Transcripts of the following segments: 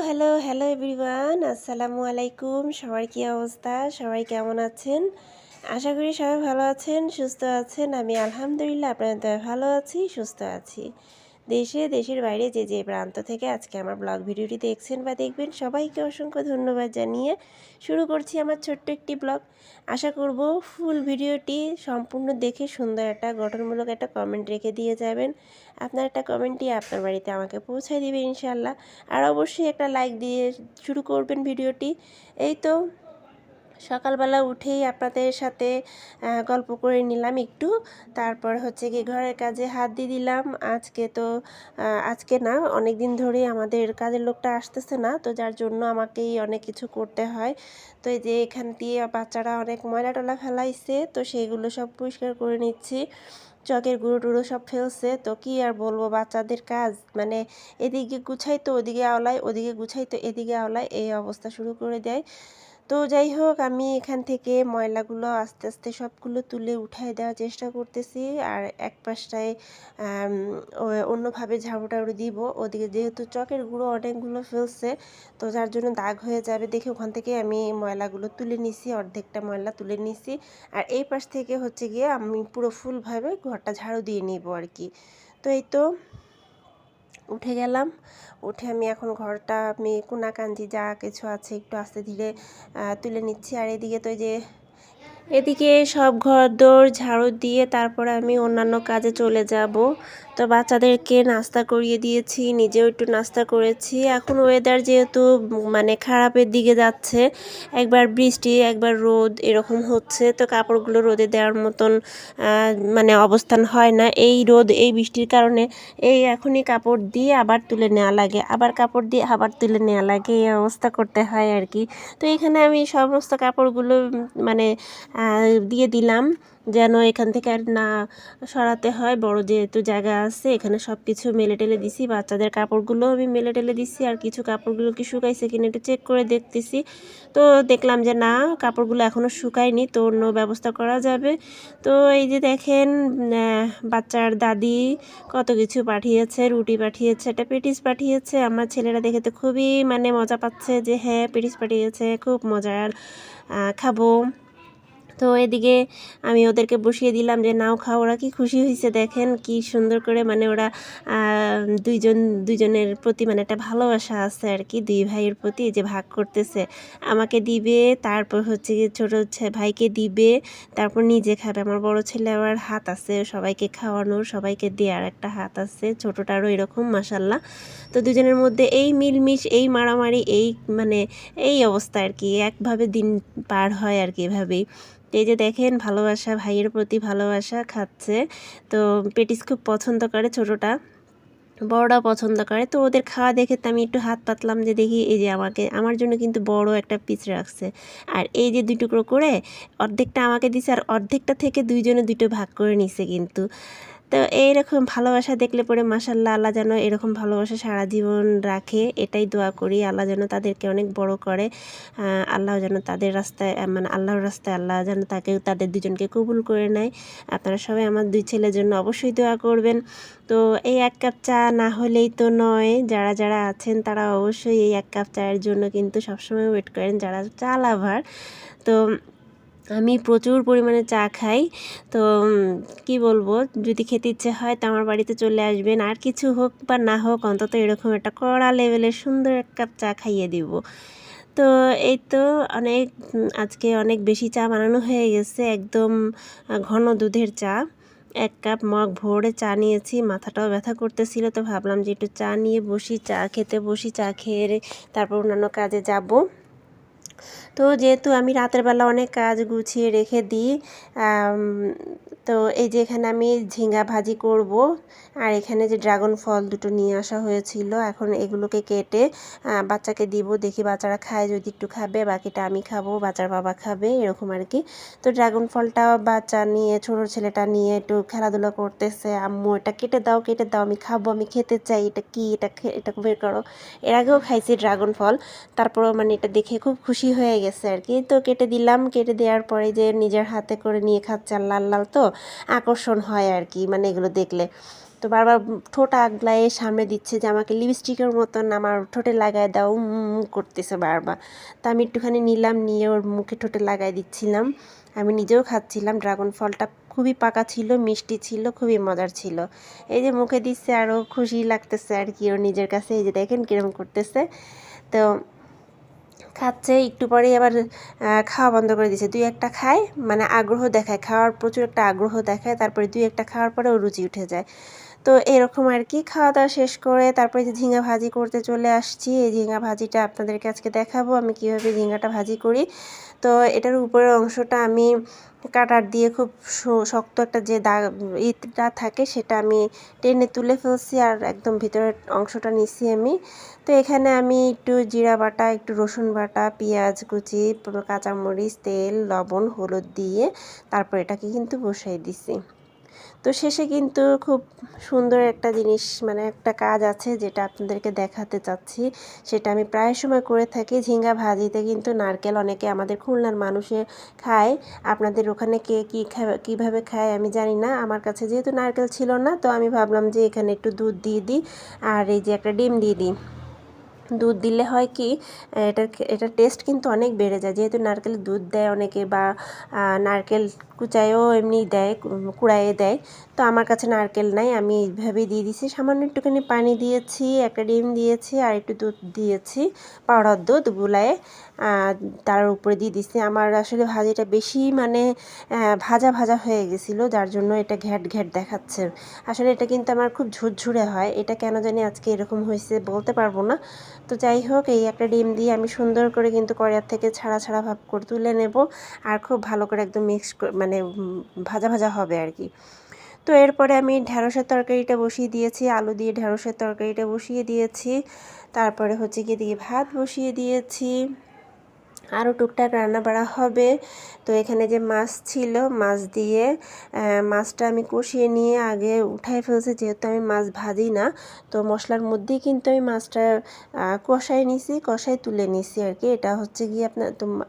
Hello everyone, আসসালামু আলাইকুম। সবার কি অবস্থা? সবাই কেমন আছেন? আশা করি সবাই ভালো আছেন, সুস্থ আছেন। আমি আলহামদুলিল্লাহ আপনাদের দয়ায় ভালো আছি, সুস্থ আছি। দেশের বাইরে যে প্রান্ত থেকে আজকে আমার ব্লগ ভিডিওটি দেখছেন বা দেখবেন, সবাইকে অসংখ্য ধন্যবাদ জানিয়ে শুরু করছি আমার ছোট্ট একটি ব্লগ। আশা করব ফুল ভিডিওটি সম্পূর্ণ দেখে সুন্দর একটা গঠনমূলক একটা কমেন্ট রেখে দিয়ে যাবেন। আপনার একটা কমেন্টই আপনার বাড়িতে আমাকে পৌঁছায় দিবে ইনশাল্লাহ। আর অবশ্যই একটা লাইক দিয়ে শুরু করবেন ভিডিওটি। এই তো সকালবেলা উঠেই আপনাদের সাথে গল্প করে নিলাম একটু, তারপর হচ্ছে কি ঘরের কাজে হাত দিয়ে দিলাম। আজকে না, অনেক দিন ধরেই আমাদের কাজের লোকটা আসতেছে না, তো যার জন্য আমাকেই অনেক কিছু করতে হয়। তো এই যে এখান দিয়ে বাচ্চারা অনেক ময়লা টলা ফেলাইছে, তো সেইগুলো সব পরিষ্কার করে নিচ্ছি। চকের গুঁড়ো টুড়ো সব ফেলছে, তো কি আর বলবো, বাচ্চাদের কাজ মানে এদিকে গুছাই তো ওদিকে আওলায়, ওদিকে গুছাই তো এদিকে আওলায়, এই অবস্থা শুরু করে দেয়। তো যাই হোক, আমি এখান থেকে ময়লাগুলো আস্তে আস্তে সবগুলো তুলে উঠায় দেওয়ার চেষ্টা করতেছি। আর এক পাশটায় অন্যভাবে ঝাড়ু টাড়ু দিব। ওদিকে যেহেতু চকের গুঁড়ো অনেকগুলো ফেলছে, তো যার জন্য দাগ হয়ে যাবে দেখে ওখান থেকে আমি ময়লাগুলো তুলে নিছি, অর্ধেকটা ময়লা তুলে নিছি। আর এই পাশ থেকে হচ্ছে গিয়ে আমি পুরো ফুলভাবে ঘরটা ঝাড়ু দিয়ে নিব আর কি। তো এই তো উঠে গেলাম। উঠে আমি এখন ঘরটা কোনাকাঞ্জি যা কিছু আছে একটু আস্তে ধীরে তুলে নিচ্ছি। আর এদিকে সব ঘরদোর ঝাড়ু দিয়ে তারপরে আমি অন্যান্য কাজে চলে যাব। তো বাচ্চাদেরকে নাস্তা করিয়ে দিয়েছি, নিজেও একটু নাস্তা করেছি। এখন ওয়েদার যেহেতু মানে খারাপের দিকে যাচ্ছে, একবার বৃষ্টি একবার রোদ এরকম হচ্ছে, তো কাপড়গুলো রোদে দেওয়ার মতন মানে অবস্থান হয় না। এই রোদ এই বৃষ্টির কারণে এখনই কাপড় দিয়ে আবার তুলে নেওয়া লাগে, আবার কাপড় দিয়ে আবার তুলে নেওয়া লাগে, এই অবস্থা করতে হয় আর কি। তো এখানে আমি সমস্ত কাপড়গুলো মানে দিয়ে দিলাম, যেন এখান থেকে আর না সরাতে হয়। বড় যেহেতু জায়গা আছে, এখানে সব কিছু মেলে টেলে দিছি। বাচ্চাদের কাপড়গুলো আমি মেলে টেলে দিছি, আর কিছু কাপড়গুলো কি শুকাইছে কিনা একটু চেক করে দেখতেছি। তো দেখলাম যে না, কাপড়গুলো এখনও শুকায়নি, তো অন্য ব্যবস্থা করা যাবে। তো এই যে দেখেন, বাচ্চার দাদি কত কিছু পাঠিয়েছে, রুটি পাঠিয়েছে, একটা পেটিস পাঠিয়েছে। আমার ছেলেরা দেখে তো খুবই মানে মজা পাচ্ছে যে হ্যাঁ পেটিস পাঠিয়েছে, খুব মজার, খাবো। তো এদিকে আমি ওদেরকে বসিয়ে দিলাম যে নাও খাও। ওরা কি খুশি হয়েছে দেখেন, কি সুন্দর করে মানে ওরা দুইজনের প্রতি মানে একটা ভালোবাসা আছে আর কি, দুই ভাইয়ের প্রতি যে ভাগ করতেছে। আমাকে দিবে, তারপর হচ্ছে কি ছোটো ভাইকে দিবে, তারপর নিজে খাবে। আমার বড় ছেলে আবার হাত আছে সবাইকে খাওয়ানোর, সবাইকে দেওয়ার একটা হাত আছে, ছোটোটারও এরকম মাশাল্লাহ। তো দুজনের মধ্যে এই মিলমিশ, এই মারামারি, মানে এই অবস্থা আর কি, একভাবে দিন পার হয় আর কি এভাবেই। এই যে দেখেন ভালোবাসা, ভাইয়ের প্রতি ভালোবাসা খাচ্ছে। তো পেটিস খুব পছন্দ করে ছোটোটা, বড়রা পছন্দ করে। তো ওদের খাওয়া দেখে তো আমি একটু হাত পাতলাম, যে দেখি এই যে আমার জন্য কিন্তু বড় একটা পিস রাখছে। আর এই যে 2 টুকরো করে অর্ধেকটা আমাকে দিছে, আর অর্ধেকটা থেকে দুইজনে 2টো ভাগ করে নিছে কিন্তু। তো এইরকম ভালোবাসা দেখলে পরে মাশাল্লাহ, আল্লাহ যেন এরকম ভালোবাসা সারা জীবন রাখে, এটাই দোয়া করি। আল্লাহ যেন তাদেরকে অনেক বড় করে, আল্লাহ যেন তাদের রাস্তায় মানে আল্লাহর রাস্তায় আল্লাহ যেন তাদের দুজনকে কবুল করে নেয়। আপনারা সবাই আমার 2 ছেলের জন্য অবশ্যই দোয়া করবেন। তো এই 1 কাপ চা না হলেই তো নয়, যারা যারা আছেন তারা অবশ্যই এই 1 কাপ চায়ের জন্য কিন্তু সবসময় ওয়েট করেন, যারা চা লাভার। তো আমি প্রচুর পরিমাণে চা খাই। তো কি বলবো, যদি খেতে ইচ্ছে হয় তো আমার বাড়িতে চলে আসবেন, আর কিছু হোক বা না হোক অন্তত এরকম একটা কড়া লেভেলের সুন্দর 1 কাপ চা খাইয়ে দিব। তো এই তো আজকে অনেক বেশি চা বানানো হয়ে গেছে, একদম ঘন দুধের চা। 1 কাপ মগ ভরে চা নিয়েছি, মাথাটাও ব্যথা করতেছিল, তো ভাবলাম যে একটু চা নিয়ে বসি, চা খেতে বসি, চা খেয়ে তারপর অন্যান্য কাজে যাব। তো যেহেতু আমি রাতের বেলা অনেক কাজ গুছিয়ে রেখে দিই, তো এই যে এখানে আমি ঝিঙ্গা ভাজি করব। আর এখানে যে ড্রাগন ফল 2টো নিয়ে আসা হয়েছিল, এখন এগুলোকে কেটে বাচ্চাকে দিব, দেখি বাচ্চারা খায়, যদি একটু খাবে, বাকিটা আমি খাবো, বাচ্চার বাবা খাবে, এরকম আর কি। তো ড্রাগন ফলটা বাচ্চা নিয়ে, ছোটো ছেলেটা নিয়ে একটু খেলাধুলা করতেছে, আম্মু এটা কেটে দাও, কেটে দাও, আমি খাবো, আমি খেতে চাই, এটা কি, এটা বের করো। এর আগেও খাইছি ড্রাগন ফল, তারপরও মানে এটা দেখে খুব খুশি হয়ে গেছে আর কি। তো কেটে দিলাম, কেটে দেওয়ার পরে যে নিজের হাতে করে নিয়ে খাচ্ছে, আর লাল লাল তো আকর্ষণ হয় আর কি, মানে এগুলো দেখলে। তো বারবার ঠোঁট আগলায়ে সামনে দিচ্ছে যে আমাকে লিপস্টিকের মতন আমার ঠোঁটে লাগায় দাও করতেছে বারবার। তো আমি একটুখানি নিলাম, নিয়ে ওর মুখে ঠোঁটে লাগাই দিচ্ছিলাম। আমি নিজেও খাচ্ছিলাম। ড্রাগন ফলটা খুবই পাকা ছিল, মিষ্টি ছিল, খুবই মজার ছিল। এই যে মুখে দিচ্ছে আরও খুশি লাগতেছে আর কি ওর নিজের কাছে। এই যে দেখেন কীরকম করতেছে। তো খাচ্ছে, একটু পরেই আবার খাওয়া বন্ধ করে দিয়েছে। 2-1টা খায়, মানে আগ্রহ দেখায়, খাওয়ার প্রচুর একটা আগ্রহ দেখায়। তারপরে 2-1টা খাওয়ার পরে ওর রুচি উঠে যায়। তো এরকম আর কি খাওয়া দাওয়া শেষ করে তারপরে যে ঝিঙা ভাজি করতে চলে আসছি। এই ঝিঙা ভাজিটা আপনাদেরকে আজকে দেখাবো আমি কীভাবে ঝিঙাটা ভাজি করি। তো এটার উপরের অংশটা আমি কাটার দিয়ে খুব শক্ত একটা যে দাগ ইটা থাকে সেটা আমি টেনে তুলে ফেলছি, আর একদম ভিতরের অংশটা নিচ্ছি আমি। তো এখানে আমি একটু জিরা বাটা, একটু রসুন বাটা, পেঁয়াজ কুচি, কাঁচামরিচ, তেল, লবণ, হলুদ দিয়ে তারপর এটাকে কিন্তু বসাই দিছি। তো শেষে কিন্তু খুব সুন্দর একটা জিনিস, মানে একটা কাজ আছে যেটা আপনাদেরকে দেখাতে চাচ্ছি। সেটা আমি প্রায় সময় করে থাকি। ঝিঙ্গা ভাজিতে কিন্তু নারকেল অনেকে আমাদের খুলনার মানুষে খায়। আপনাদের ওখানে কে কীভাবে খায় আমি জানি না। আমার কাছে যেহেতু নারকেল ছিল না, তো আমি ভাবলাম যে এখানে একটু দুধ দিয়ে দিই, আর এই যে একটা ডিম দিয়ে দিই। দুধ দিলে হয় কি, এটার টেস্ট কিন্তু অনেক বেড়ে যায়। যেহেতু নারকেলের দুধ দেয় অনেকে, বা নারকেল কুচায়ও এমনি দেয়, কুড়াইয়ে দেয়। তো আমার কাছে নারকেল নাই, আমি এইভাবেই দিয়ে দিয়েছি। সামান্য একটুখানি পানি দিয়েছি, একটা ডিম দিয়েছি, আর একটু দুধ দিয়েছি, পাউডার দুধ গুলায়ে তার উপরে দিয়ে দিচ্ছি। আমার আসলে ভাজিটা বেশি মানে ভাজা ভাজা হয়ে গেছিলো, যার জন্য এটা ঘ্যাট ঘ্যাট দেখাচ্ছে। আসলে এটা কিন্তু আমার খুব ঝুরঝুরে হয়। এটা কেন জানি আজকে এরকম হয়েছে বলতে পারবো না। তো যাই হোক, এই একটা ডিম দিয়ে আমি সুন্দর করে কিন্তু কড়াই থেকে ছাড়া ছাড়া ভাব করে তুলে নেব, আর খুব ভালো করে একদম মিক্স মানে ভাজা ভাজা হবে আর কি। তো এরপরে আমি ঢ্যাঁড়সের তরকারিটা বসিয়ে দিয়েছি, আলু দিয়ে ঢ্যাঁড়সের তরকারিটা বসিয়ে দিয়েছি। তারপরে হচ্ছে গিয়ে দিয়ে ভাত বসিয়ে দিয়েছি, আরও টুকটাক রান্না বাড়া হবে। তো এখানে যে মাছ ছিল, মাছ দিয়ে মাছটা আমি কষিয়ে নিয়ে আগে উঠাই ফেলছি, যেহেতু আমি মাছ ভাজি না। তো মশলার মধ্যেই কিন্তু আমি মাছটা কষাই নিছি, কষাই তুলে নিছি আর কি। এটা হচ্ছে গিয়ে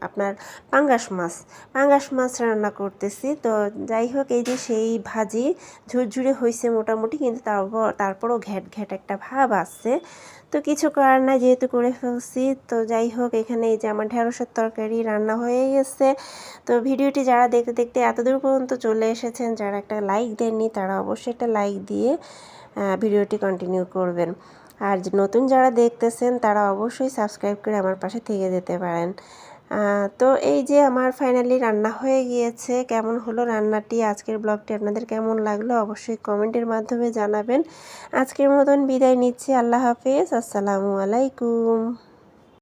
আপনার পাঙ্গাস মাছ রান্না করতেছি। তো যাই হোক, এই যে সেই ভাজি ঝুরঝুরে হয়েছে মোটামুটি, কিন্তু তারপরও ঘ্যাট ঘ্যাট একটা ভাব আছে। তো কিছু করার না, যেহেতু করে ফেলছি। তো যাই হোক, এখানে এই যে আমার ঢেঁড়সের তরকারি রান্না হয়ে গেছে। তো ভিডিওটি যারা দেখতে দেখতে এতদূর পর্যন্ত চলে এসেছেন, যারা একটা লাইক দেননি, তারা অবশ্যই একটা লাইক দিয়ে ভিডিওটি কন্টিনিউ করবেন। আর নতুন যারা দেখতেছেন তারা অবশ্যই সাবস্ক্রাইব করে আমার পাশে থেকে যেতে পারেন। তো এই যে আমার ফাইনালি রান্না হয়ে গিয়েছে। কেমন হলো রান্নাটি, আজকের ব্লগটি আপনাদের কেমন লাগলো অবশ্যই কমেন্টের মাধ্যমে জানাবেন। আজকের মতন বিদায় নিচ্ছি। আল্লাহ হাফেজ, আসসালামু আলাইকুম।